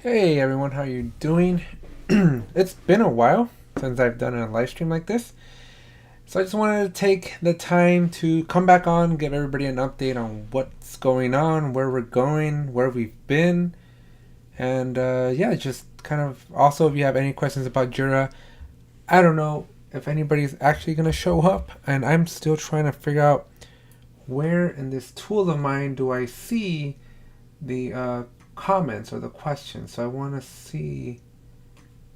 Hey everyone, how you doing? It's been a while since I've done a live stream like this. So I just wanted to take the time to come back on, give everybody an update on what's going on, where we're going, where we've been, and yeah, just kind of also if you have any questions about Jira, I don't know if anybody's actually going to show up, and I'm still trying to figure out where in this tool of mine do I see the comments or the questions. So I want to see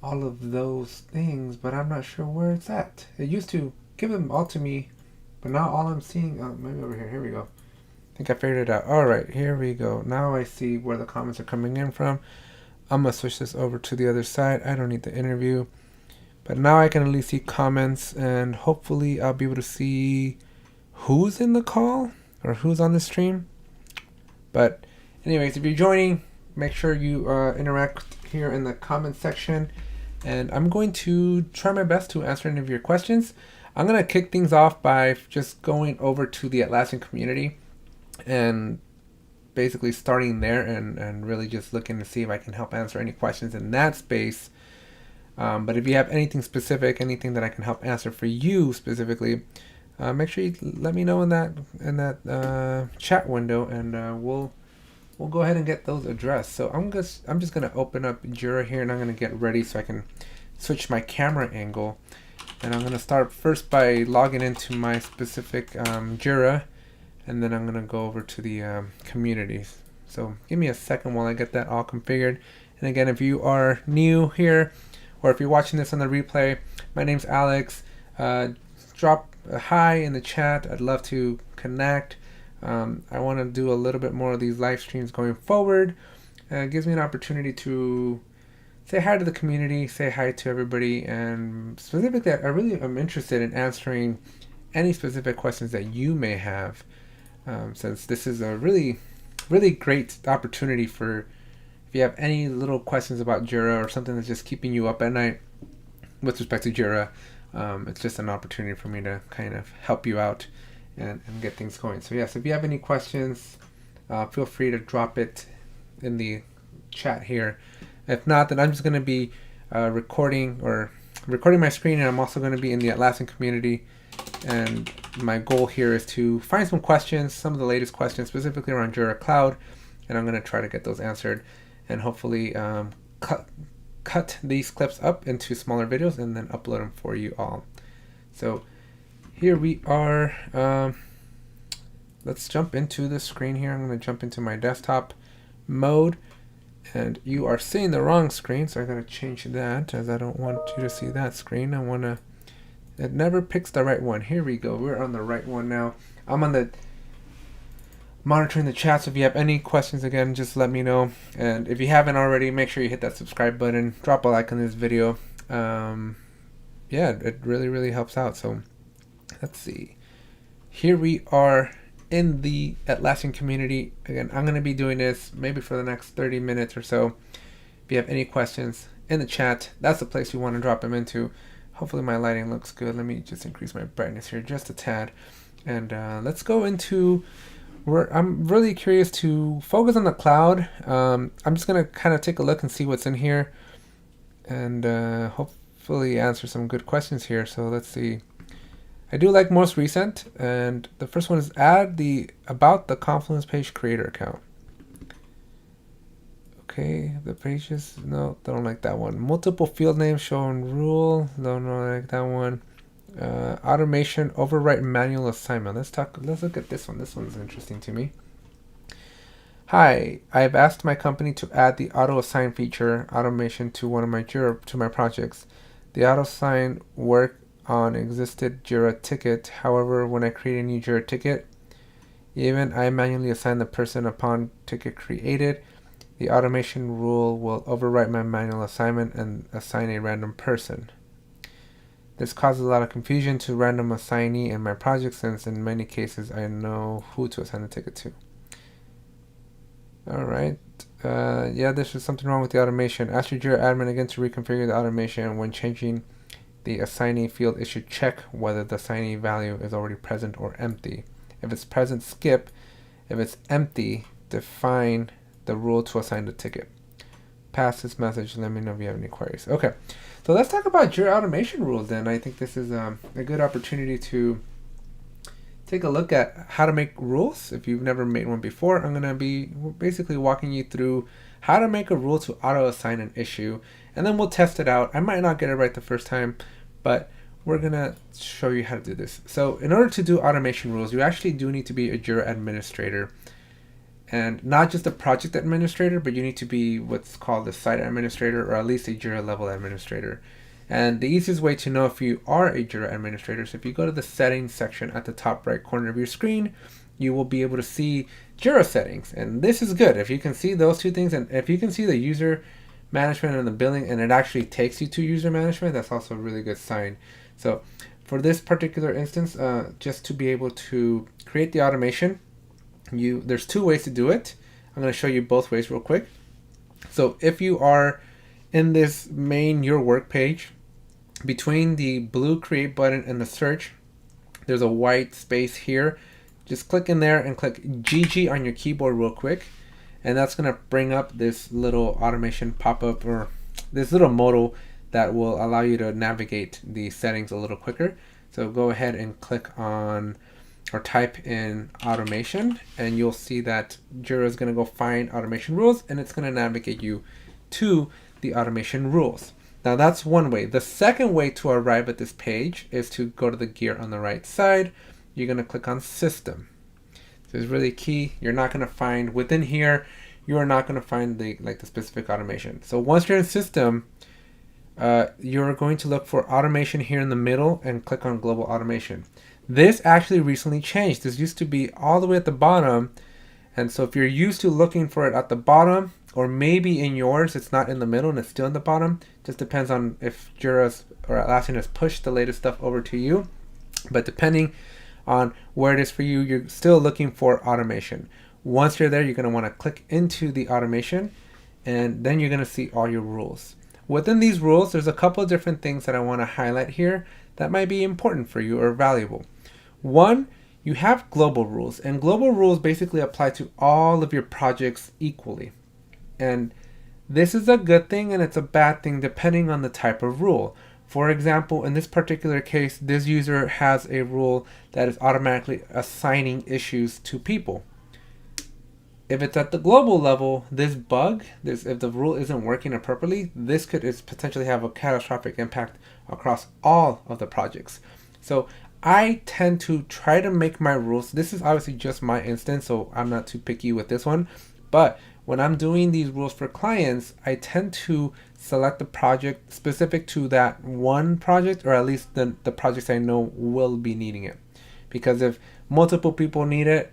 all of those things, but I'm not sure where it's at. It used to give them all to me, but now all I'm seeing, oh, maybe over here. Here we go. I think I figured it out. All right, here we go. Now I see where the comments are coming in from. I'm gonna switch this over to the other side. I don't need the interview, but now I can at least see comments, and hopefully I'll be able to see who's in the call or who's on the stream. But anyways, if you're joining, make sure you interact here in the comment section, and I'm going to try my best to answer any of your questions. I'm going to kick things off by just going over to the Atlassian community and basically starting there and really just looking to see if I can help answer any questions in that space. But if you have anything specific, anything that I can help answer for you specifically, make sure you let me know in that chat window, and we'll go ahead and get those addressed. So I'm just gonna open up Jira here, and I'm gonna get ready so I can switch my camera angle. And I'm gonna start first by logging into my specific Jira, and then I'm gonna go over to the communities. So give me a second while I get that all configured. And again, if you are new here, or if you're watching this on the replay, my name's Alex. Drop a hi in the chat. I'd love to connect. I want to do a little bit more of these live streams going forward. It gives me an opportunity to say hi to the community, say hi to everybody, and specifically, I really am interested in answering any specific questions that you may have, since this is a really, really great opportunity for if you have any little questions about Jira or something that's just keeping you up at night with respect to Jira. It's just an opportunity for me to kind of help you out and get things going. So yes, if you have any questions, feel free to drop it in the chat here. If not, then I'm just going to be recording my screen, and I'm also going to be in the Atlassian community. And my goal here is to find some questions, some of the latest questions, specifically around Jira Cloud, and I'm going to try to get those answered, and hopefully cut these clips up into smaller videos and then upload them for you all. So here we are. Let's jump into the screen here. I'm going to jump into my desktop mode, and you are seeing the wrong screen, so I got to change that, as I don't want you to see that screen. I want to, it never picks the right one. Here we go. We're on the right one now. I'm on the monitoring the chat, so if you have any questions, again, just let me know. And if you haven't already, make sure you hit that subscribe button, drop a like on this video. Yeah, it really, really helps out. So let's see. Here we are in the Atlassian community. Again, I'm going to be doing this maybe for the next 30 minutes or so. If you have any questions in the chat, that's the place you want to drop them into. Hopefully my lighting looks good. Let me just increase my brightness here just a tad. And let's go into where I'm really curious to focus on the cloud. I'm just going to kind of take a look and see what's in here, and hopefully answer some good questions here. So let's see. I do like most recent, and the first one is add the about the Confluence page creator account. Okay, the pages, no, don't like that one. Multiple field names shown rule, don't like that one. Automation overwrite manual assignment. Let's look at this one. This one's interesting to me. Hi, I've asked my company to add the auto assign feature automation to one of my my projects. The auto assign work on existed Jira ticket. However, when I create a new Jira ticket, even I manually assign the person upon ticket created, the automation rule will overwrite my manual assignment and assign a random person. This causes a lot of confusion to random assignee in my project, since in many cases I know who to assign the ticket to. Alright, yeah, there's something wrong with the automation. Ask your Jira admin again to reconfigure the automation. When changing the assignee field, it should check whether the assignee value is already present or empty. If it's present, skip. If it's empty, define the rule to assign the ticket. pass this message. Let me know if you have any queries. Okay, so let's talk about Jira automation rules then. I think this is a good opportunity to take a look at how to make rules. If you've never made one before, I'm going to be basically walking you through how to make a rule to auto-assign an issue, and then we'll test it out. I might not get it right the first time, but we're going to show you how to do this. So in order to do automation rules, you actually do need to be a Jira administrator, and not just a project administrator, but you need to be what's called a site administrator, or at least a Jira level administrator. And the easiest way to know if you are a Jira administrator is if you go to the settings section at the top right corner of your screen, you will be able to see Jira settings. And this is good. If you can see those two things, and if you can see the user management and the billing, and it actually takes you to user management, that's also a really good sign. So for this particular instance, just to be able to create the automation, there's two ways to do it. I'm going to show you both ways real quick. So if you are in this main Your Work page, between the blue create button and the search, there's a white space here. Just click in there and click GG on your keyboard real quick, and that's going to bring up this little automation pop-up, or this little modal that will allow you to navigate the settings a little quicker. So go ahead and click on or type in automation, and you'll see that Jira is going to go find automation rules, and it's going to navigate you to the automation rules. Now that's one way. The second way to arrive at this page is to go to the gear on the right side. You're going to click on system. This is really key. You're not going to find within here, you are not going to find the specific automation. So once you're in system, you're going to look for automation here in the middle and click on global automation. This actually recently changed. This used to be all the way at the bottom. And so if you're used to looking for it at the bottom, or maybe in yours it's not in the middle and it's still in the bottom, just depends on if Jira's or Atlassian has pushed the latest stuff over to you. But depending on where it is for you, you're still looking for automation. Once you're there, you're going to want to click into the automation, and then you're going to see all your rules. Within these rules, there's a couple of different things that I want to highlight here that might be important for you or valuable. One, you have global rules, and global rules basically apply to all of your projects equally. And this is a good thing and it's a bad thing depending on the type of rule. For example, in this particular case, this user has a rule that is automatically assigning issues to people. If it's at the global level, this bug, if the rule isn't working appropriately, this could potentially have a catastrophic impact across all of the projects. So I tend to try to make my rules, this is obviously just my instance, so I'm not too picky with this one, but when I'm doing these rules for clients, I tend to select the project specific to that one project, or at least the projects I know will be needing it. Because if multiple people need it,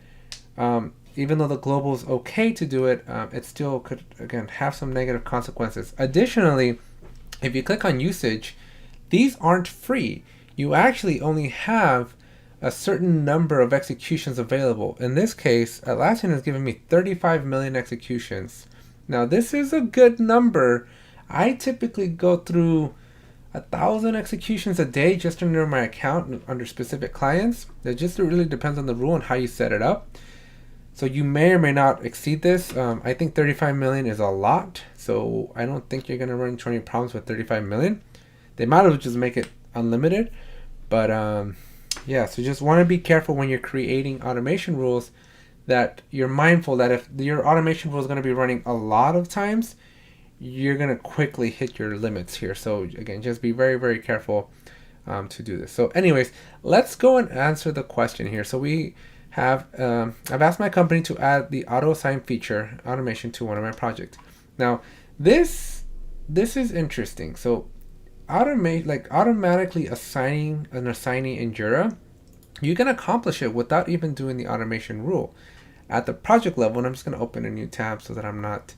even though the global is okay to do it, it still could, again, have some negative consequences. Additionally, if you click on usage, these aren't free. You actually only have a certain number of executions available. In this case, Atlassian has given me 35 million executions. Now this is a good number. I typically go through 1,000 executions a day just under my account under specific clients. It just really depends on the rule and how you set it up. So you may or may not exceed this. I think 35 million is a lot, so I don't think you're going to run into any problems with 35 million. They might as well just make it unlimited, but yeah, so just want to be careful when you're creating automation rules, that you're mindful that if your automation rule is going to be running a lot of times, you're going to quickly hit your limits here. So again, just be very, very careful to do this. So anyways, let's go and answer the question here. So we have, I've asked my company to add the auto assign feature automation to one of my projects. Now this is interesting. So automatically assigning an assignee in Jira, you can accomplish it without even doing the automation rule. At the project level, and I'm just going to open a new tab so that I'm not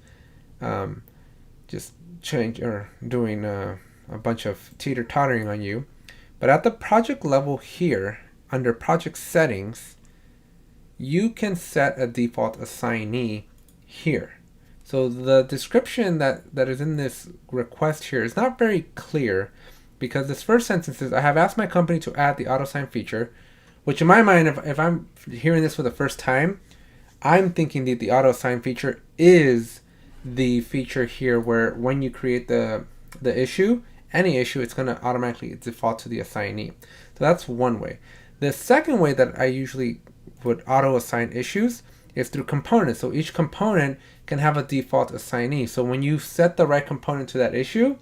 just doing a bunch of teeter-tottering on you. But at the project level here, under project settings, you can set a default assignee here. So the description that is in this request here is not very clear, because this first sentence is, I have asked my company to add the auto assign feature, which in my mind, if I'm hearing this for the first time, I'm thinking that the auto assign feature is the feature here where when you create the issue, any issue, it's going to automatically default to the assignee. So that's one way. The second way that I usually would auto assign issues is through components. So each component can have a default assignee. So when you set the right component to that issue,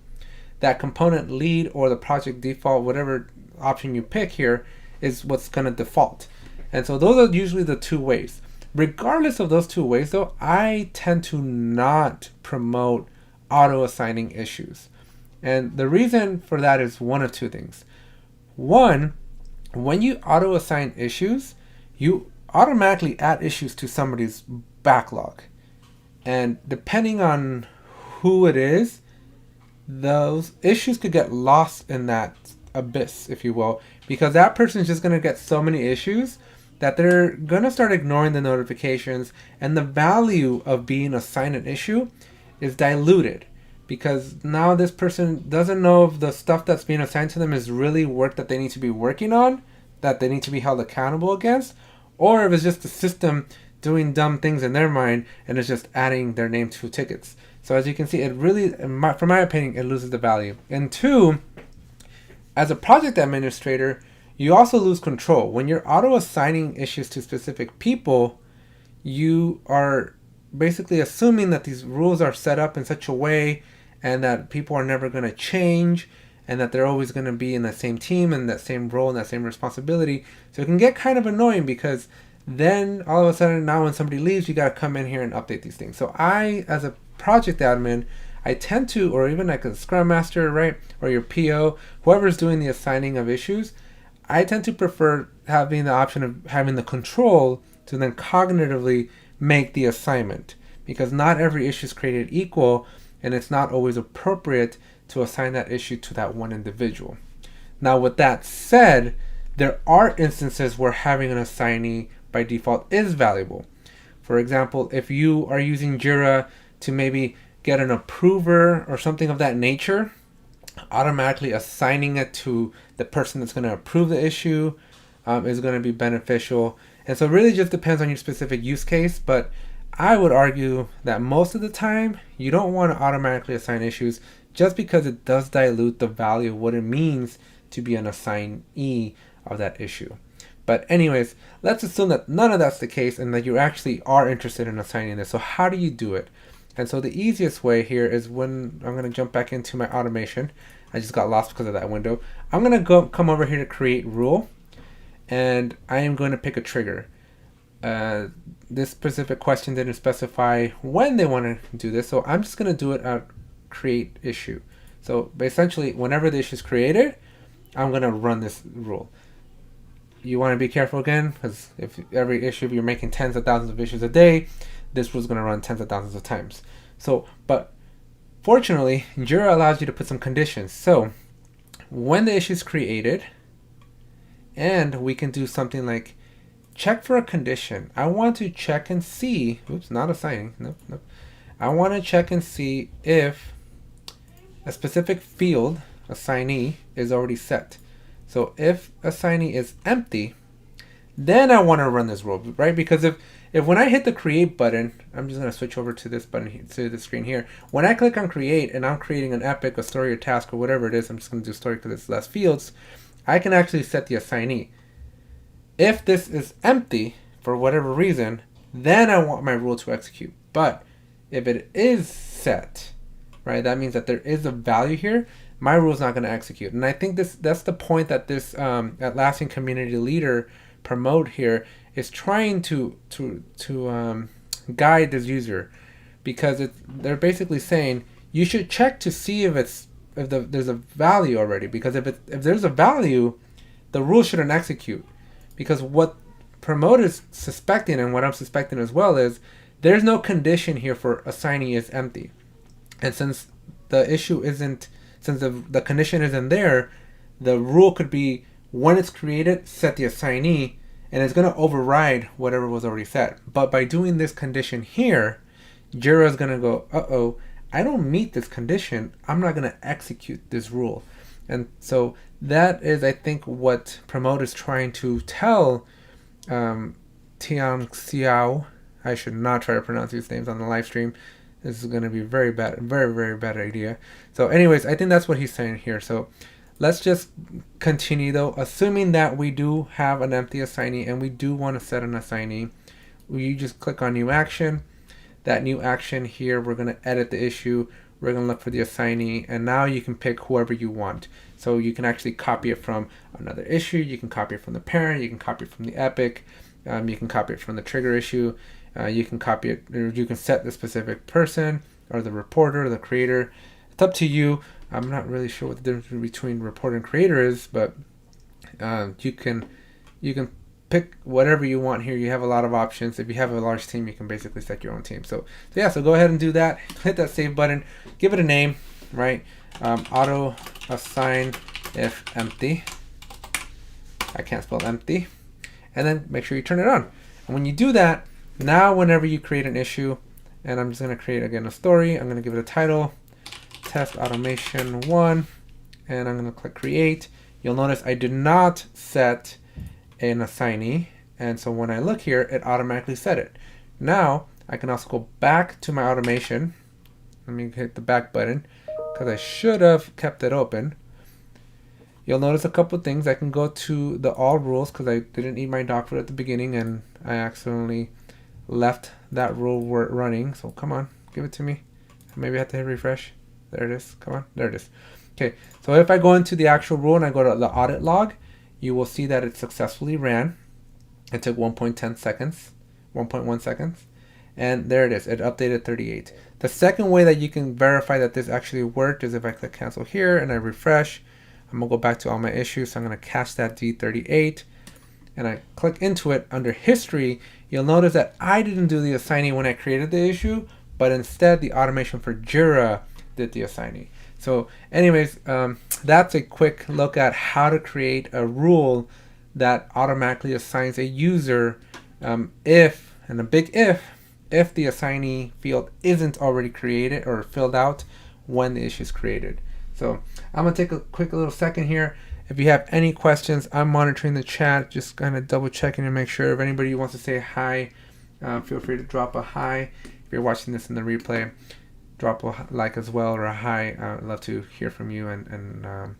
that component lead or the project default, whatever option you pick here, is what's going to default. And so those are usually the two ways. Regardless of those two ways though, I tend to not promote auto assigning issues. And the reason for that is one of two things. One, when you auto assign issues, you automatically add issues to somebody's backlog. And depending on who it is, those issues could get lost in that abyss, if you will, because that person's just going to get so many issues that they're going to start ignoring the notifications, and the value of being assigned an issue is diluted because now this person doesn't know if the stuff that's being assigned to them is really work that they need to be working on, that they need to be held accountable against, or if it's just the system doing dumb things in their mind and it's just adding their name to tickets. So as you can see, it really, from my opinion, it loses the value. And two, as a project administrator, you also lose control. When you're auto-assigning issues to specific people, you are basically assuming that these rules are set up in such a way and that people are never going to change and that they're always going to be in that same team and that same role and that same responsibility. So it can get kind of annoying because then all of a sudden now when somebody leaves, you got to come in here and update these things. So I, as a project admin, I tend to, or even like a scrum master, right, or your PO, whoever's doing the assigning of issues, I tend to prefer having the option of having the control to then cognitively make the assignment, because not every issue is created equal and it's not always appropriate to assign that issue to that one individual. Now with that said, there are instances where having an assignee by default is valuable. For example, if you are using Jira to maybe get an approver or something of that nature, automatically assigning it to the person that's going to approve the issue is going to be beneficial. And so it really just depends on your specific use case, but I would argue that most of the time you don't want to automatically assign issues just because it does dilute the value of what it means to be an assignee of that issue. But anyways, let's assume that none of that's the case and that you actually are interested in assigning this. So how do you do it? And so the easiest way here is when I'm going to jump back into my automation. I just got lost because of that window. I'm going to come over here to create rule, and I am going to pick a trigger. This specific question didn't specify when they want to do this, so I'm just going to do it at create issue. So essentially, whenever the issue is created, I'm going to run this rule. You want to be careful again, because if every issue, if you're making tens of thousands of issues a day, this was going to run tens of thousands of times. So, but fortunately, Jira allows you to put some conditions. So when the issue is created, and we can do something like check for a condition. I want to check and see, oops, not assigning, nope. I want to check and see if a specific field, assignee, is already set. So if assignee is empty, then I want to run this rule, right? Because if when I hit the create button, I'm just going to switch over to this button, to the screen here. When I click on create and I'm creating an epic, a story, or task, or whatever it is, I'm just going to do story because it's less fields, I can actually set the assignee. If this is empty for whatever reason, then I want my rule to execute. But if it is set, right, that means that there is a value here, my rule is not going to execute. And I think that's the point that this Atlassian community leader promote here is trying to guide this user, because they're basically saying you should check to see if there's a value already, because if there's a value, the rule shouldn't execute. Because what promote is suspecting, and what I'm suspecting as well, is there's no condition here for assignee is empty. And since the issue isn't, since the condition isn't there, the rule could be when it's created, set the assignee, and it's going to override whatever was already set. But by doing this condition here, Jira is going to go, uh-oh, I don't meet this condition, I'm not going to execute this rule. And so that is, I think, what Promote is trying to tell Tian Xiao. I should not try to pronounce these names on the live stream. This is going to be very bad, very bad idea. So anyways, I think that's what he's saying here. So let's just continue though, assuming that we do have an empty assignee and we do want to set an assignee. You just click on new action. That new action here, we're going to edit the issue. We're going to look for the assignee, and now you can pick whoever you want. So you can actually copy it from another issue. You can copy it from the parent. You can copy it from the epic. You can copy it from the trigger issue. You can copy it, or you can set the specific person or the reporter or the creator. It's up to you. I'm not really sure what the difference between reporter and creator is, but you can pick whatever you want here. You have a lot of options. If you have a large team, you can basically set your own team. So yeah, so go ahead and do that. Hit that save button. Give it a name, right? Auto assign if empty. I can't spell empty. And then make sure you turn it on. And when you do that, now whenever you create an issue, and I'm just going to create again a story, I'm going to give it a title, test automation 1, and I'm going to click create. You'll notice I did not set an assignee, and so when I look here, it automatically set it. Now I can also go back to my automation. Let me hit the back button because I should have kept it open. You'll notice a couple things. I can go to the all rules because I didn't need my doc at the beginning and I accidentally left that rule running. So come on, give it to me. Maybe I have to hit refresh. There it is. Come on, there it is. Okay, so if I go into the actual rule and I go to the audit log, you will see that it successfully ran. It took 1.10 seconds, 1.1 seconds, and there it is. It updated 38. The second way that you can verify that this actually worked is if I click cancel here and I refresh. I'm gonna go back to all my issues, so I'm gonna catch that D38 and I click into it. Under history, you'll notice that I didn't do the assignee when I created the issue, but instead the automation for Jira did the assignee. So anyways, that's a quick look at how to create a rule that automatically assigns a user if, and a big if the assignee field isn't already created or filled out when the issue is created. So I'm going to take a quick little second here. If you have any questions, I'm monitoring the chat, just kind of double checking to make sure. If anybody wants to say hi, feel free to drop a hi. If you're watching this in the replay, drop a like as well or a hi. I'd love to hear from you and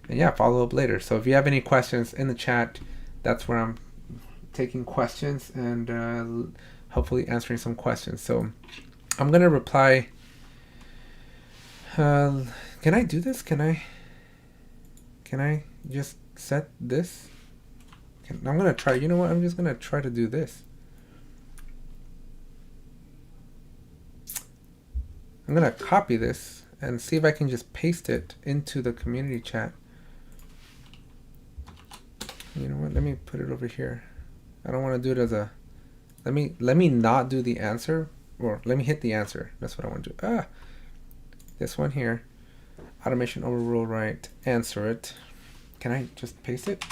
yeah, follow up later. So if you have any questions in the chat, that's where I'm taking questions and hopefully answering some questions. So I'm going to reply. Can I do this? Can I just set this? I'm going to try. You know what? I'm just going to try to do this. I'm going to copy this and see if I can just paste it into the community chat. You know what? Let me put it over here. I don't want to do it as a... Let me not do the answer, or let me hit the answer. That's what I want to do. This one here. Automation overrule right. Answer it. Can I just paste it?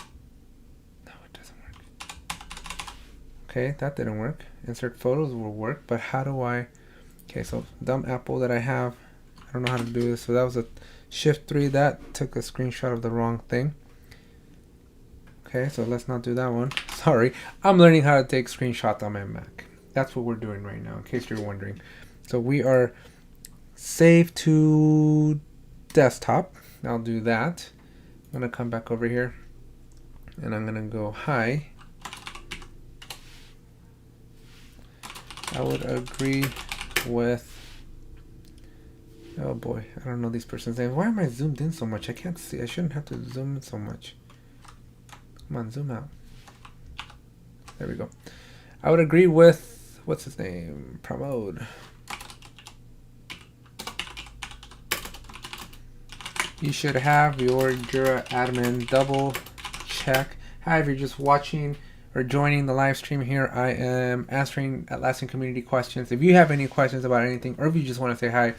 No, it doesn't work. Okay, that didn't work. Insert photos will work, but how do I... Okay, so dumb apple that I have. I don't know how to do this. So that was a shift 3. That took a screenshot of the wrong thing. Okay, so let's not do that one. Sorry, I'm learning how to take screenshots on my Mac. That's what we're doing right now, in case you're wondering. So we are saved to desktop. I'll do that. I'm gonna come back over here and I'm gonna go hi. I would agree with, oh boy, I don't know these person's name. Why am I zoomed in so much? I can't see. I shouldn't have to zoom in so much. Come on, zoom out. There we go. I would agree with, what's his name? Pramod. You should have your Jira admin double check. Hi, if you're just watching or joining the live stream here, I am answering Atlassian community questions. If you have any questions about anything, or if you just want to say hi,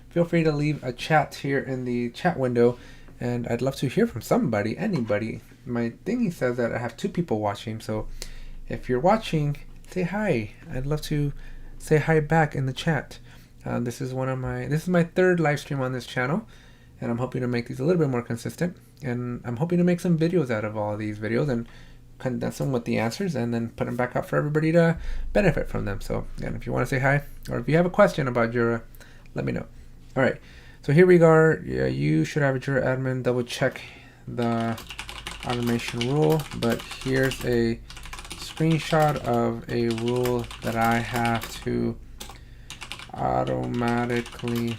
feel free to leave a chat here in the chat window, and I'd love to hear from somebody, anybody. My thingy says that I have 2 people watching, so if you're watching, say hi. I'd love to say hi back in the chat. This is my 3rd live stream on this channel, and I'm hoping to make these a little bit more consistent, and I'm hoping to make some videos out of all of these videos and condense them with the answers and then put them back out for everybody to benefit from them. So again, if you want to say hi or if you have a question about Jira, let me know. All right, so here we are. Yeah, you should have a Jira admin. Double check the automation rule, but here's a screenshot of a rule that I have to automatically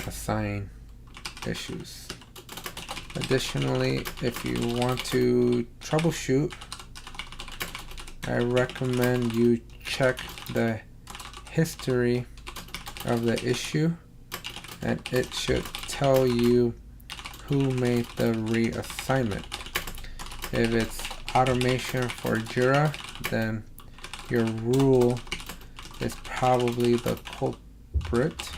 assign issues. Additionally, if you want to troubleshoot, I recommend you check the history of the issue, and it should tell you who made the reassignment. If it's automation for Jira, then your rule is probably the culprit.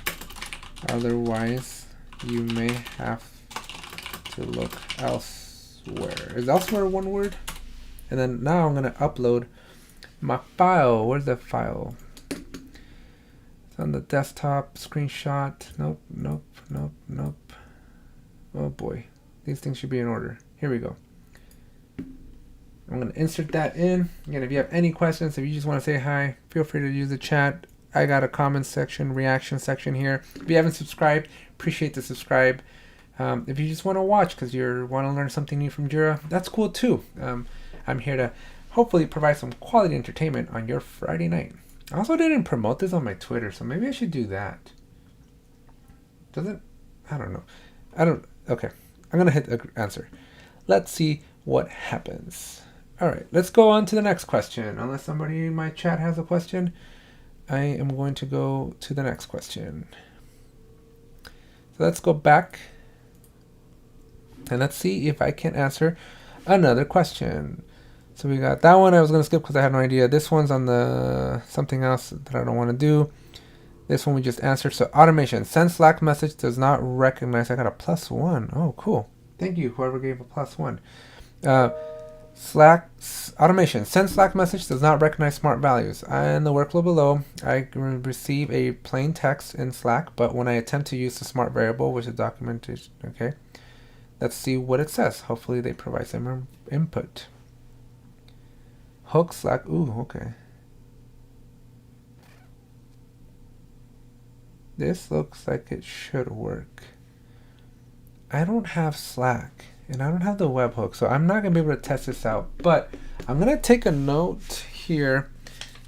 Otherwise, you may have to look elsewhere. Is elsewhere one word? And then now I'm gonna upload my file. Where's the file? It's on the desktop. Screenshot. Nope. Oh boy, these things should be in order. Here we go. I'm gonna insert that in. Again, if you have any questions, if you just want to say hi, feel free to use the chat. I got a comment section, reaction section here. If you haven't subscribed, appreciate the subscribe. If you just want to watch because you want to learn something new from Jira, that's cool too. I'm here to hopefully provide some quality entertainment on your Friday night. I also didn't promote this on my Twitter, so maybe I should do that. I don't know. Okay, I'm going to hit answer. Let's see what happens. All right, let's go on to the next question. Unless somebody in my chat has a question, I am going to go to the next question. So let's go back and let's see if I can answer another question. So we got that one I was going to skip because I had no idea. This one's on the something else that I don't want to do. This one we just answered. So automation. Send Slack message does not recognize. I got a +1. Oh, cool. Thank you, whoever gave a +1. Slack automation. Send Slack message does not recognize smart values. In the workflow below, I receive a plain text in Slack, but when I attempt to use the smart variable, which is documentation, okay, let's see what it says. Hopefully they provide some input. Hook Slack. Ooh, okay. This looks like it should work. I don't have Slack and I don't have the webhook, so I'm not gonna be able to test this out, but I'm gonna take a note here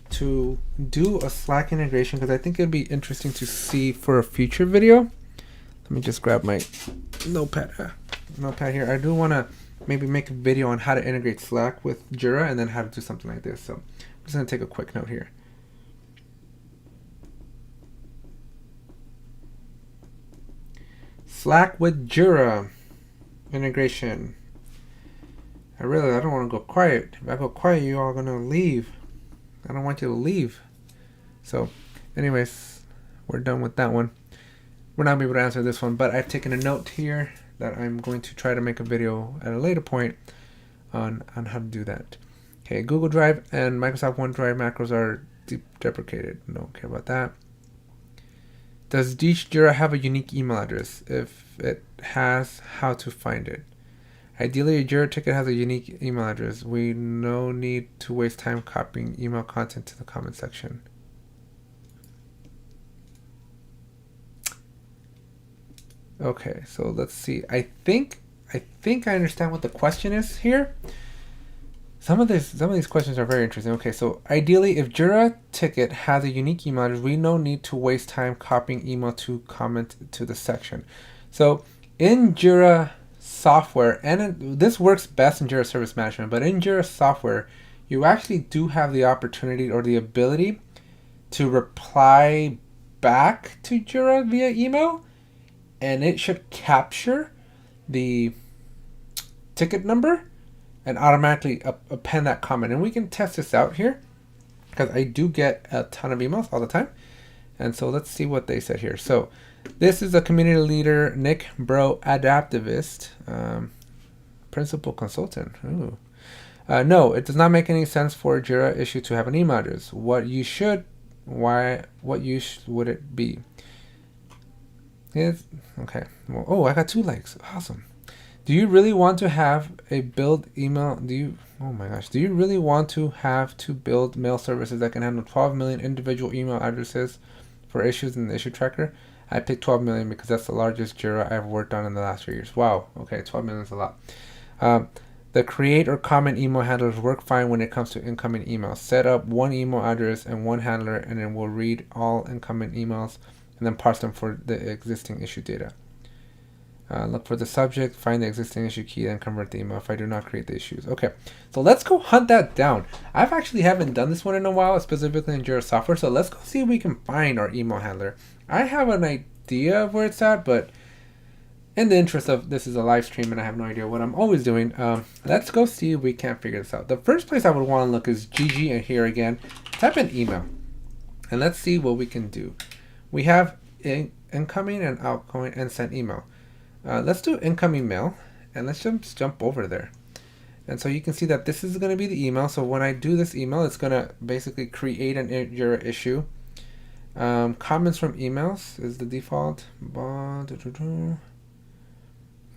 to do a Slack integration because I think it'd be interesting to see for a future video. Let me just grab my notepad here. I do want to maybe make a video on how to integrate Slack with Jira and then how to do something like this. So I'm just gonna take a quick note here. Slack with Jira integration. I don't want to go quiet. If I go quiet, you all are gonna leave. I don't want you to leave. So anyways, we're done with that one. We're not gonna be able to answer this one, but I've taken a note here that I'm going to try to make a video at a later point on how to do that. Okay, Google Drive and Microsoft OneDrive macros are deprecated. Don't care about that. Does each Jira have a unique email address? If it has, how to find it? Ideally, a Jira ticket has a unique email address. We no need to waste time copying email content to the comment section. Okay, so let's see. I think I understand what the question is here. Some of these questions are very interesting. Okay, so ideally, if Jira ticket has a unique email address, we no need to waste time copying email to comment to the section. So in Jira software, and this works best in Jira Service Management, but in Jira software, you actually do have the opportunity or the ability to reply back to Jira via email, and it should capture the ticket number and automatically append that comment. And we can test this out here because I do get a ton of emails all the time. And so let's see what they said here. So this is a community leader, Nick Bro, adaptivist, principal consultant. Ooh. No, it does not make any sense for a Jira issue to have an email address. What use would it be? Okay. Well, oh, I got 2 likes. Awesome. Do you really want to have a build email? Oh my gosh, do you really want to have to build mail services that can handle 12 million individual email addresses for issues in the issue tracker? I picked 12 million because that's the largest Jira I've worked on in the last 3 years. Wow, okay, 12 million is a lot. The create or comment email handlers work fine when it comes to incoming emails. Set up one email address and one handler, and it will read all incoming emails and then parse them for the existing issue data. Look for the subject, find the existing issue key, and convert the email if I do not create the issues. Okay, so let's go hunt that down. I've actually haven't done this one in a while, specifically in Jira software, so let's go see if we can find our email handler. I have an idea of where it's at, but in the interest of this is a live stream and I have no idea what I'm always doing, let's go see if we can't figure this out. The first place I would want to look is GG, and here again, type in email, and let's see what we can do. We have incoming and outgoing and sent email. Let's do incoming mail, and let's just jump over there. And so you can see that this is going to be the email. So when I do this email, it's going to basically create an Jira issue. Comments from emails is the default.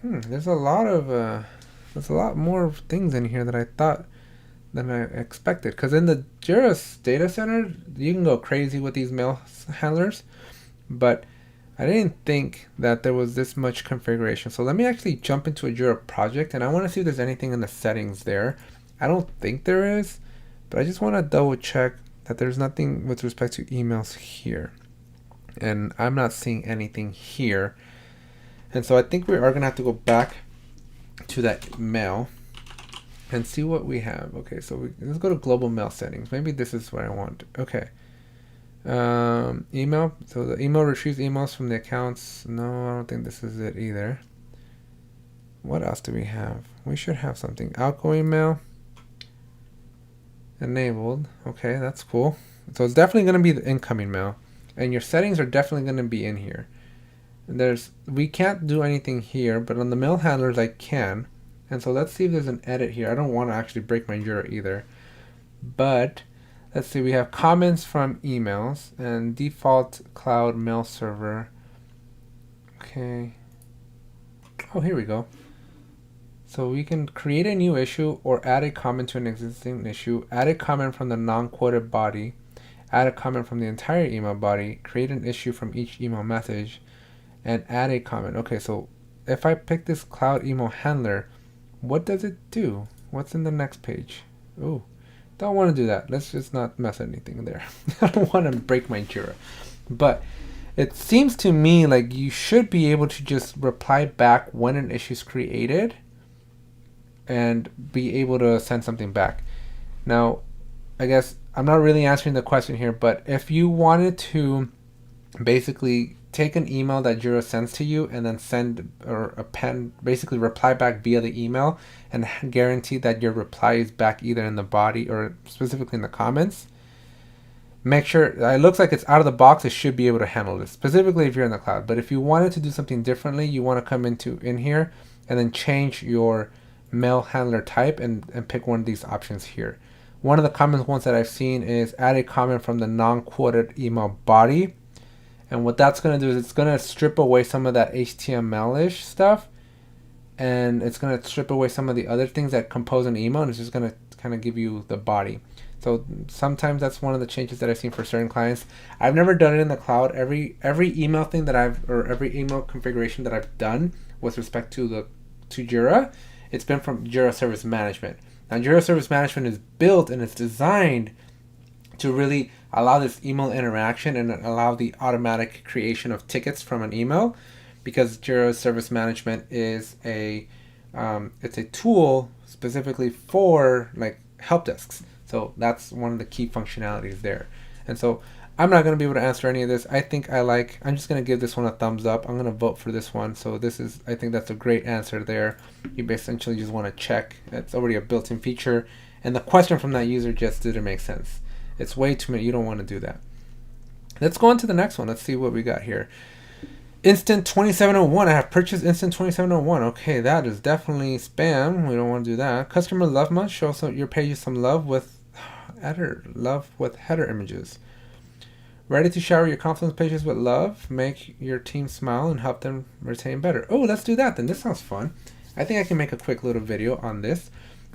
There's a lot more things in here that I thought than I expected. Because in the Jira data center, you can go crazy with these mail handlers, but I didn't think that there was this much configuration. So let me actually jump into a Jira project, and I want to see if there's anything in the settings there. I don't think there is, but I just want to double check that there's nothing with respect to emails here. And I'm not seeing anything here. And so I think we are going to have to go back to that mail and see what we have. Okay, so let's go to global mail settings. Maybe this is what I want. Okay. Email. So the email retrieves emails from the accounts. No, I don't think this is it either. What else do we have? We should have something. Outgoing mail. Enabled. Okay, that's cool. So it's definitely going to be the incoming mail. And your settings are definitely going to be in here. We can't do anything here, but on the mail handlers I can. And so let's see if there's an edit here. I don't want to actually break my Jira either. But let's see, we have comments from emails and default cloud mail server. Okay. Oh, here we go. So we can create a new issue or add a comment to an existing issue, add a comment from the non-quoted body, add a comment from the entire email body, create an issue from each email message, and add a comment. Okay, so if I pick this cloud email handler, what does it do? What's in the next page? Ooh. Don't want to do that. Let's just not mess anything there. I don't want to break my Jira. But it seems to me like you should be able to just reply back when an issue is created and be able to send something back. Now, I guess I'm not really answering the question here, but if you wanted to basically take an email that Jira sends to you and then send or append, basically reply back via the email and guarantee that your reply is back either in the body or specifically in the comments, make sure it looks like it's out of the box. It should be able to handle this, specifically if you're in the cloud. But if you wanted to do something differently, you want to come in here and then change your mail handler type and pick one of these options here. One of the common ones that I've seen is add a comment from the non-quoted email body. And what that's going to do is it's going to strip away some of that HTML-ish stuff. And it's going to strip away some of the other things that compose an email. And it's just going to kind of give you the body. So sometimes that's one of the changes that I've seen for certain clients. I've never done it in the cloud. Every email thing that every email configuration that I've done with respect to Jira, it's been from Jira Service Management. Now Jira Service Management is built and it's designed to really allow this email interaction and allow the automatic creation of tickets from an email, because Jira Service Management is it's a tool specifically for like help desks. So that's one of the key functionalities there. And so I'm not going to be able to answer any of this. I'm just going to give this one a thumbs up. I'm going to vote for this one. So I think that's a great answer there. You essentially just want to check. It's already a built-in feature. And the question from that user just didn't make sense. It's way too many. You don't want to do that. Let's go on to the next one. Let's see what we got here. Instant 2701. I have purchased Instant 2701. Okay, that is definitely spam. We don't want to do that. Customer Love Month. Show your pages some love with header images. Ready to shower your Confluence pages with love. Make your team smile and help them retain better. Oh, let's do that then. This sounds fun. I think I can make a quick little video on this.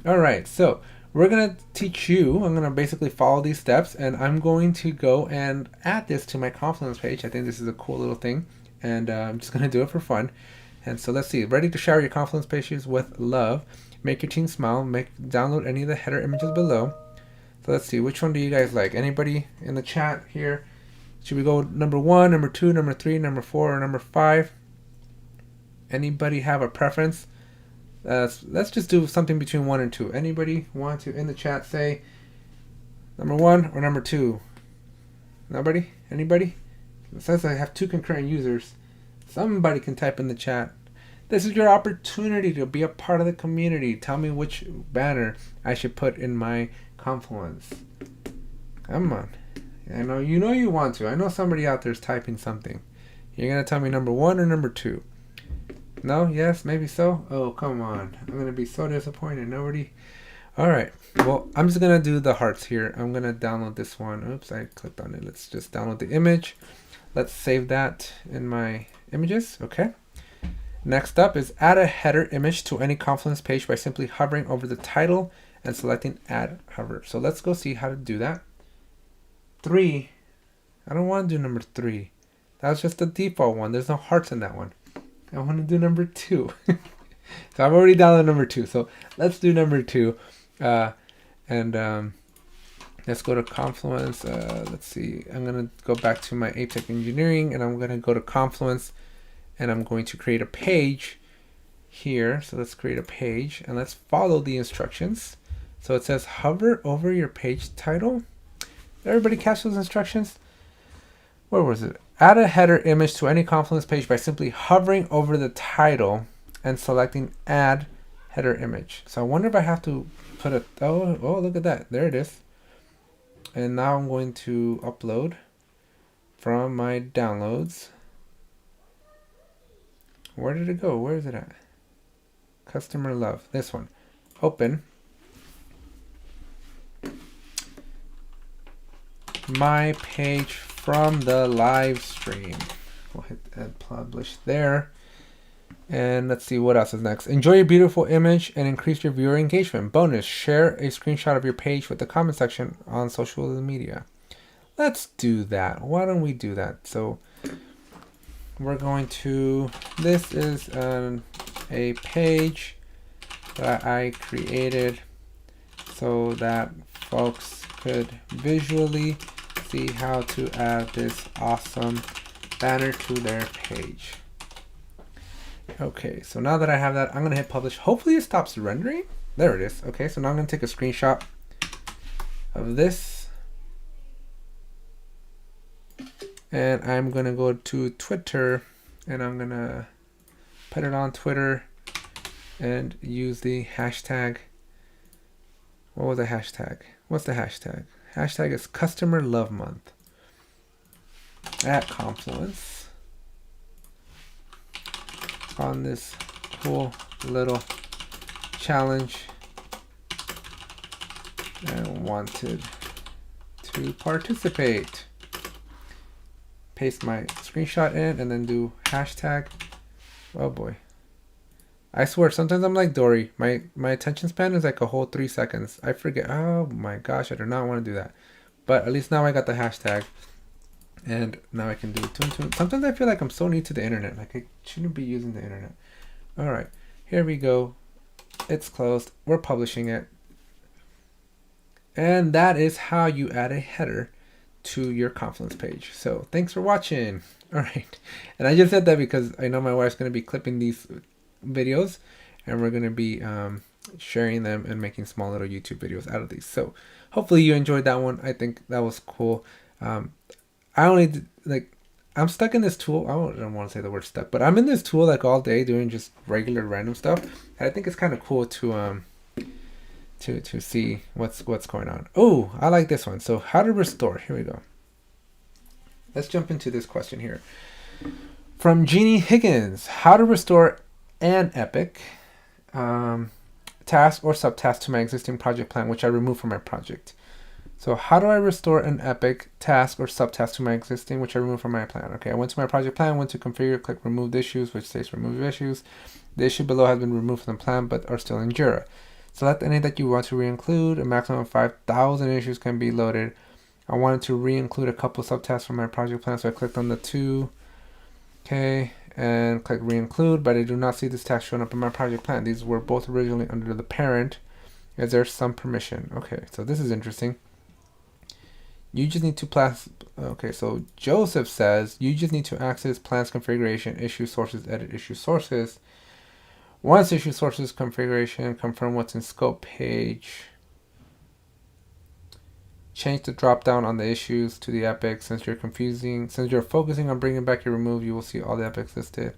All right, so we're gonna teach you, I'm gonna basically follow these steps, and I'm going to go and add this to my Confluence page. I think this is a cool little thing, and I'm just gonna do it for fun. And so let's see, ready to shower your Confluence pages with love, make your team smile, download any of the header images below. So let's see, which one do you guys like? Anybody in the chat here? Should we go number 1, number 2, number 3, number 4, or number 5? Anybody have a preference? Let's just do something between 1 and 2. Anybody want to in the chat say number 1 or number 2? Nobody? Anybody? It says I have 2 concurrent users. Somebody can type in the chat. This is your opportunity to be a part of the community. Tell me which banner I should put in my Confluence. Come on. I know you want to. I know somebody out there is typing something. You're going to tell me number 1 or number 2? No? Yes? Maybe so? Oh, come on. I'm going to be so disappointed. Nobody? Alright. Well, I'm just going to do the hearts here. I'm going to download this one. Oops, I clicked on it. Let's just download the image. Let's save that in my images. Okay. Next up is add a header image to any Confluence page by simply hovering over the title and selecting add hover. So let's go see how to do that. 3. I don't want to do number 3. That was just the default one. There's no hearts in that one. I want to do number 2. So I've already downloaded number 2. So let's do number 2. Let's go to Confluence. Let's see. I'm going to go back to my APEC Engineering, and I'm going to go to Confluence, and I'm going to create a page here. So let's create a page, and let's follow the instructions. So it says hover over your page title. Everybody catch those instructions? Where was it? Add a header image to any Confluence page by simply hovering over the title and selecting add header image. So I wonder if I have to put a, oh, look at that. There it is. And now I'm going to upload from my downloads. Where did it go? Where is it at? Customer love. This one. Open. My page from the live stream. We'll hit and publish there. And let's see what else is next. Enjoy your beautiful image and increase your viewer engagement. Bonus, share a screenshot of your page with the comment section on social media. Let's do that. Why don't we do that? So we're going to, this is a page that I created so that folks could visually see how to add this awesome banner to their page. Okay, so now that I have that, I'm going to hit publish. Hopefully it stops rendering. There it is. Okay, so now I'm going to take a screenshot of this. And I'm going to go to Twitter, and I'm going to put it on Twitter and use the hashtag. What was the hashtag? What's the hashtag? Hashtag is Customer Love Month at Confluence. On this cool little challenge, I wanted to participate. Paste my screenshot in and then do hashtag. Oh boy. I swear, sometimes I'm like Dory. My attention span is like a whole 3 seconds. I forget. Oh my gosh, I do not want to do that. But at least now I got the hashtag. And now I can do tune. Sometimes I feel like I'm so new to the internet. Like I shouldn't be using the internet. All right, here we go. It's closed. We're publishing it. And that is how you add a header to your Confluence page. So thanks for watching. All right. And I just said that because I know my wife's going to be clipping these videos, and we're going to be sharing them and making small little YouTube videos out of these. So hopefully you enjoyed that one. I think that was cool. I'm stuck in this tool. I don't want to say the word stuck, but I'm in this tool like all day doing just regular random stuff. And I think it's kind of cool to see what's going on. Oh, I like this one. So how to restore. Here we go. Let's jump into this question here. From Jeannie Higgins, how to restore an epic task or subtask to my existing project plan, which I removed from my project. So how do I restore an epic task or subtask to my existing, which I removed from my plan? Okay, I went to my project plan, went to configure, click remove issues, which says remove issues. The issue below has been removed from the plan, but are still in Jira. Select any that you want to re-include. A maximum of 5,000 issues can be loaded. I wanted to re-include a couple subtasks from my project plan, so I clicked on the two. Okay, and click re-include, but I do not see this task showing up in my project plan. These were both originally under the parent. Is there some permission? Okay, so this is interesting. You just need to plus. Okay, so Joseph says you just need to access plans configuration, issue sources, edit issue sources. Once issue sources configuration, confirm what's in scope page. Change the drop down on the issues to the epics. Since you're focusing on bringing back your remove, you will see all the epics listed.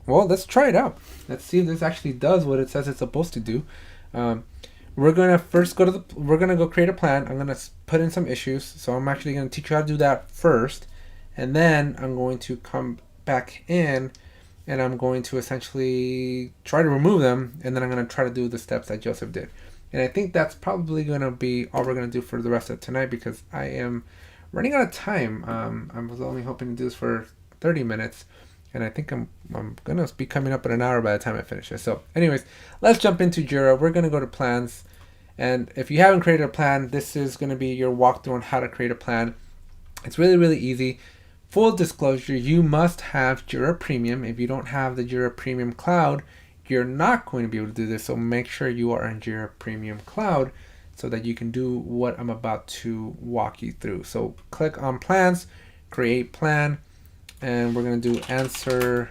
Well, let's try it out. Let's see if this actually does what it says it's supposed to do. We're gonna first we're gonna go create a plan. I'm gonna put in some issues. So I'm actually gonna teach you how to do that first, and then I'm going to come back in, and I'm going to essentially try to remove them, and then I'm gonna try to do the steps that Joseph did. And I think that's probably gonna be all we're gonna do for the rest of tonight, because I am running out of time. I was only hoping to do this for 30 minutes. And I think I'm gonna be coming up in an hour by the time I finish this. So anyways, let's jump into Jira. We're gonna go to plans. And if you haven't created a plan, this is gonna be your walkthrough on how to create a plan. It's really, really easy. Full disclosure, you must have Jira Premium. If you don't have the Jira Premium Cloud, you're not going to be able to do this. So make sure you are in Jira Premium Cloud so that you can do what I'm about to walk you through. So click on plans, create plan. And we're going to do answer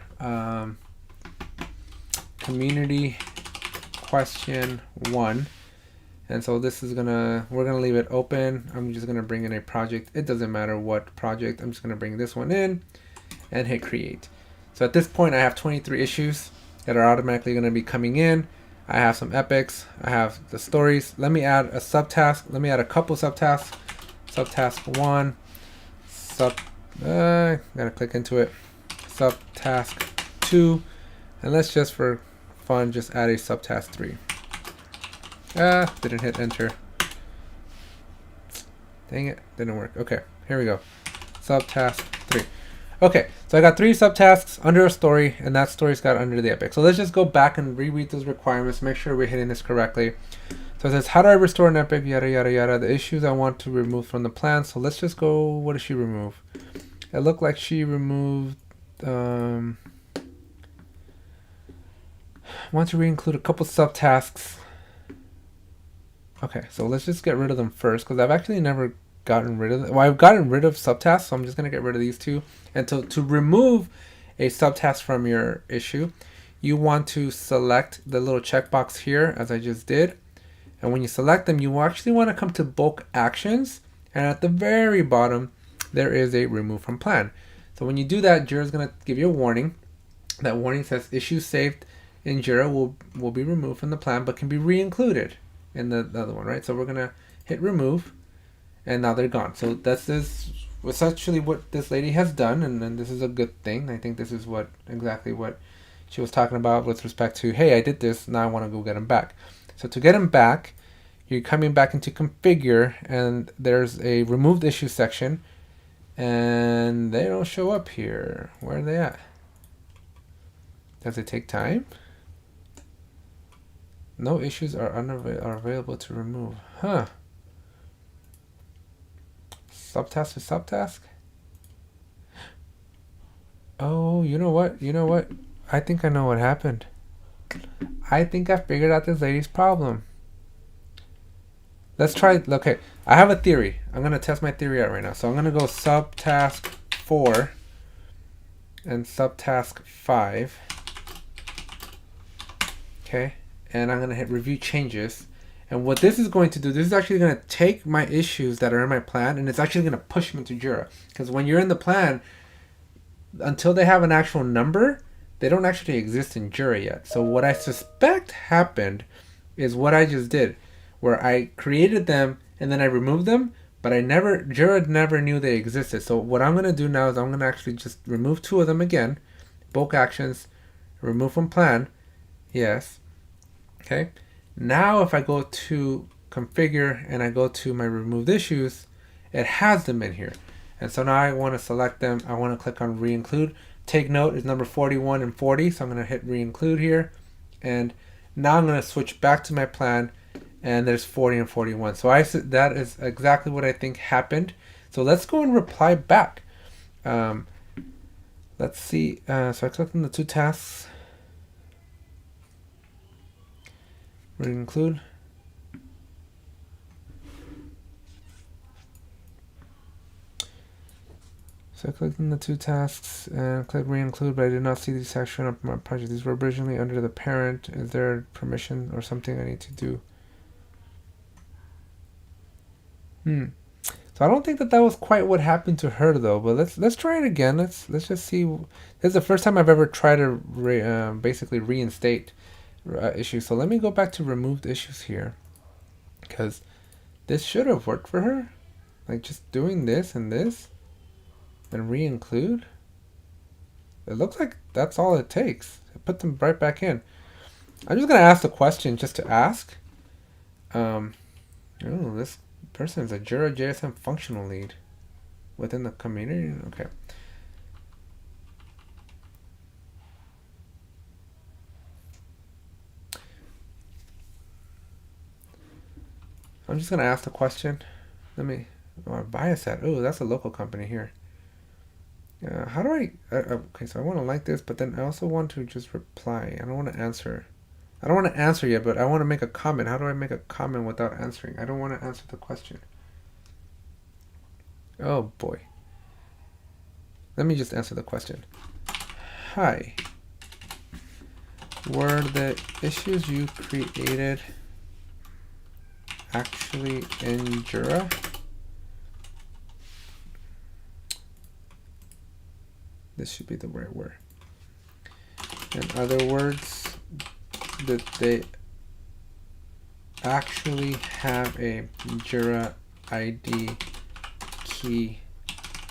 community question 1. And so this is we're going to leave it open. I'm just going to bring in a project. It doesn't matter what project. I'm just going to bring this one in and hit create. So at this point, I have 23 issues that are automatically going to be coming in. I have some epics. I have the stories. Let me add a subtask. Let me add a couple subtasks. Subtask 1, gotta click into it. Subtask 2, and let's just for fun just add a subtask 3. Didn't hit enter. Dang it, didn't work. Okay, here we go. Subtask 3. Okay, so I got 3 subtasks under a story, and that story's got under the epic. So let's just go back and reread those requirements, make sure we're hitting this correctly. So it says, how do I restore an epic? Yada yada yada. The issues I want to remove from the plan. So let's just go. What does she remove? It looked like she removed. Want to re-include a couple subtasks. Okay, so let's just get rid of them first, because I've actually never gotten rid of them. Well, I've gotten rid of subtasks, so I'm just gonna get rid of these 2. And to remove a subtask from your issue, you want to select the little checkbox here, as I just did. And when you select them, you actually want to come to bulk actions, and at the very bottom there is a remove from plan. So when you do that, Jira is going to give you a warning. That warning says issues saved in Jira will be removed from the plan, but can be re-included in the other one, right? So we're going to hit remove, and now they're gone. So that's essentially what this lady has done, and this is a good thing. I think this is exactly what she was talking about with respect to, hey, I did this, now I want to go get them back. So to get them back, you're coming back into configure, and there's a removed issue section, and they don't show up here. Where are they at? Does it take time? No issues are available to remove. Huh. Subtask is subtask? Oh, you know what? I think I know what happened. I think I figured out this lady's problem. Let's try. Okay, I have a theory. I'm going to test my theory out right now. So I'm going to go subtask 4 and subtask 5. Okay, and I'm going to hit review changes. And what this is going to do, this is actually going to take my issues that are in my plan, and it's actually going to push them into Jira. Because when you're in the plan, until they have an actual number, they don't actually exist in Jira yet. So what I suspect happened is what I just did, where I created them and then I removed them, but Jira never knew they existed. So what I'm going to do now is I'm going to actually just remove 2 of them again. Bulk actions, remove from plan. Yes. Okay. Now if I go to configure and I go to my removed issues, it has them in here. And so now I want to select them. I want to click on re-include. Take note, it's number 41 and 40. So I'm going to hit re-include here. And now I'm going to switch back to my plan. And there's 40 and 41. So that is exactly what I think happened. So let's go and reply back. Let's see. So I clicked on the 2 tasks. Re-include. So I clicked on the 2 tasks and click re-include, but I did not see these tasks showing up in my project. These were originally under the parent. Is there permission or something I need to do? So I don't think that was quite what happened to her though. But let's try it again. Let's just see. This is the first time I've ever tried to basically reinstate issues. So let me go back to removed issues here, because this should have worked for her. Like just doing this and this. And re-include. It looks like that's all it takes. I put them right back in. I'm just gonna ask the question just to ask. This person is a Jira JSM functional lead within the community. Okay. I'm just gonna ask the question. Let me bias at. Oh, that's a local company here. How do I, okay, so I want to like this, but then I also want to just reply. I don't want to answer. I don't want to answer yet, but I want to make a comment. How do I make a comment without answering? I don't want to answer the question. Oh boy. Let me just answer the question. Hi. Were the issues you created actually in Jira? This should be the right word. In other words, did they actually have a Jira ID key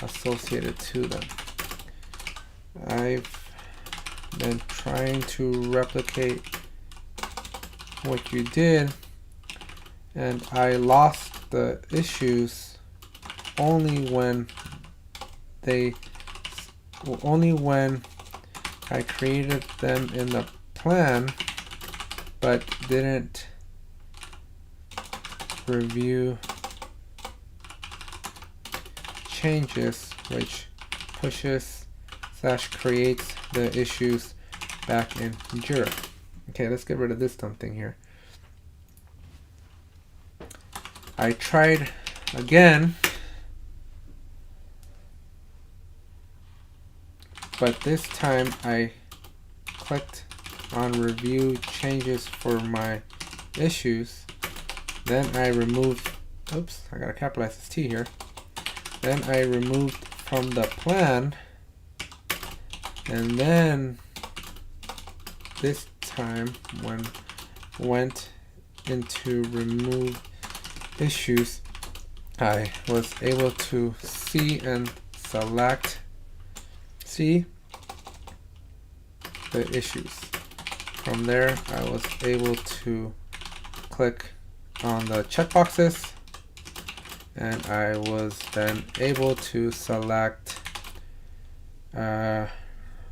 associated to them? I've been trying to replicate what you did, and I lost the issues only when I created them in the plan, but didn't review changes, which pushes/creates the issues back in Jira. Okay, let's get rid of this dumb thing here. I tried again, but this time I clicked on review changes for my issues. Then I removed, oops, I gotta capitalize this T here. Then I removed from the plan, and then this time when went into remove issues, I was able to see and see the issues. From there, I was able to click on the checkboxes, and I was then able to select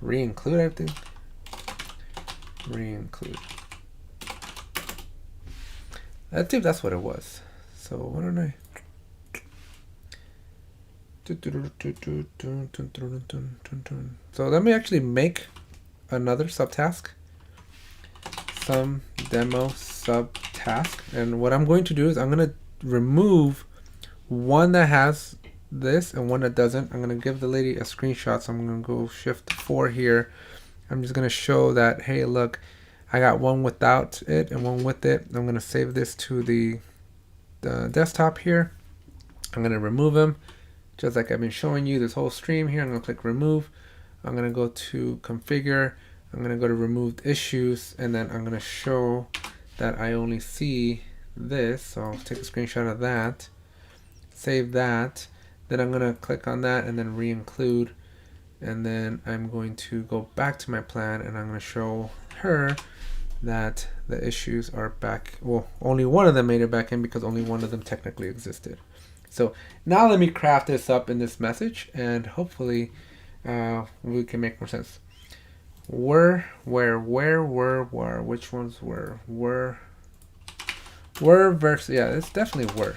re-include, I think. Re-include. I think that's what it was. So why don't I? So let me actually make another subtask, some demo subtask, and what I'm going to do is I'm going to remove one that has this and one that doesn't. I'm going to give the lady a screenshot, so I'm going to go shift 4 here. I'm just going to show that, hey, look, I got one without it and one with it. I'm going to save this to the desktop here. I'm going to remove them, just like I've been showing you this whole stream here. I'm going to click remove. I'm going to go to configure. I'm going to go to removed issues, and then I'm going to show that I only see this. So I'll take a screenshot of that, save that. Then I'm going to click on that and then re-include. And then I'm going to go back to my plan, and I'm going to show her that the issues are back. Well, only one of them made it back in because only one of them technically existed. So now let me craft this up in this message, and hopefully we can make more sense. Where, which ones were versus, yeah, it's definitely were.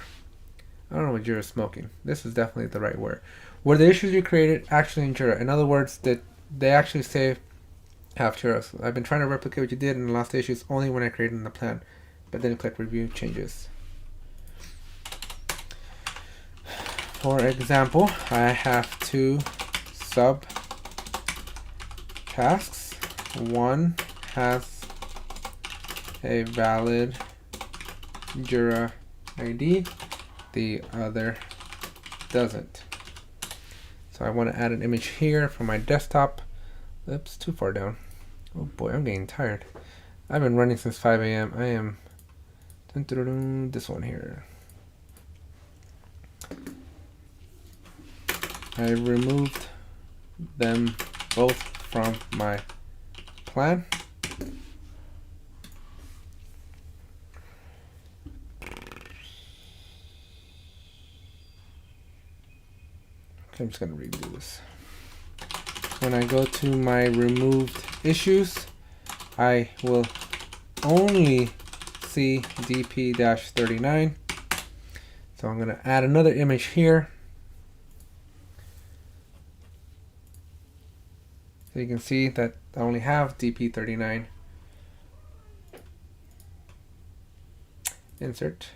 I don't know what Jira is smoking. This is definitely the right word. Were the issues you created actually in Jira? In other words, did they actually save half Jira? So I've been trying to replicate what you did in the last issues only when I created in the plan, but then click review changes. For example, I have 2 sub tasks. One has a valid Jira ID, the other doesn't. So I want to add an image here for my desktop. Oops, too far down. Oh boy, I'm getting tired. I've been running since 5 a.m. I am this one here. I removed them both from my plan. Okay, I'm just going to redo this. When I go to my removed issues, I will only see DP-39. So I'm going to add another image here. So you can see that I only have DP39. Insert.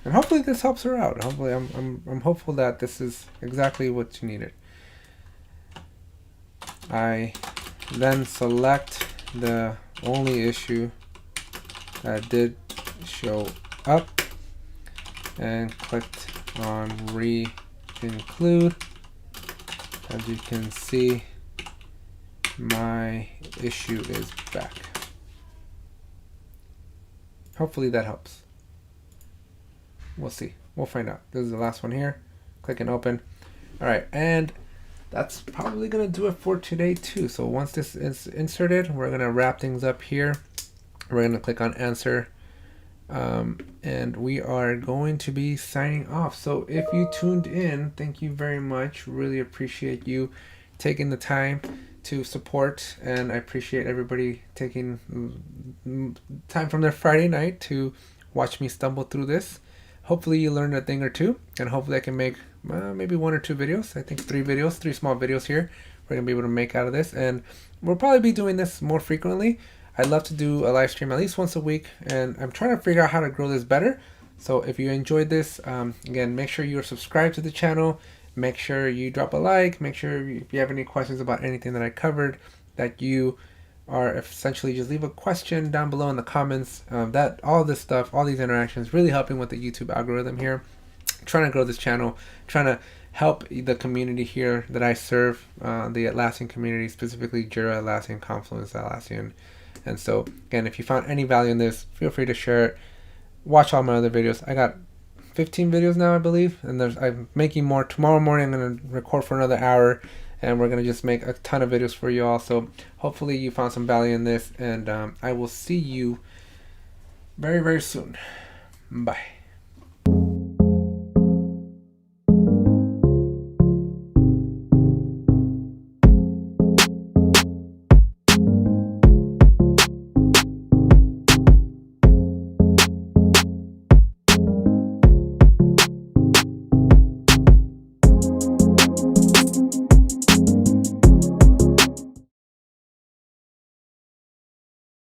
And hopefully this helps her out. Hopefully I'm hopeful that this is exactly what you needed. I then select the only issue that did show up and clicked on re-include. As you can see, my issue is back. Hopefully that helps. We'll see. We'll find out. This is the last one here. Click and open. All right, and that's probably gonna do it for today too. So once this is inserted, we're gonna wrap things up here. We're gonna click on answer, and we are going to be signing off. So if you tuned in, thank you very much. Really appreciate you taking the time to support, and I appreciate everybody taking time from their Friday night to watch me stumble through this. Hopefully you learned a thing or two, and hopefully I can make maybe 1 or 2 videos. I think 3 videos, 3 small videos here we're gonna be able to make out of this, and we'll probably be doing this more frequently. I'd love to do a live stream at least once a week, and I'm trying to figure out how to grow this better. So if you enjoyed this, again, make sure you're subscribed to the channel. Make sure you drop a like. Make sure if you have any questions about anything that I covered, that you are essentially just leave a question down below in the comments. That all this stuff, all these interactions, really helping with the YouTube algorithm here. Trying to grow this channel, trying to help the community here that I serve, the Atlassian community, specifically Jira, Atlassian, Confluence, Atlassian. And so again, if you found any value in this, feel free to share it. Watch all my other videos. I got 15 videos now, I believe, and I'm making more. Tomorrow morning I'm going to record for another hour, and we're going to just make a ton of videos for you all. So hopefully you found some value in this, and I will see you very, very soon. Bye.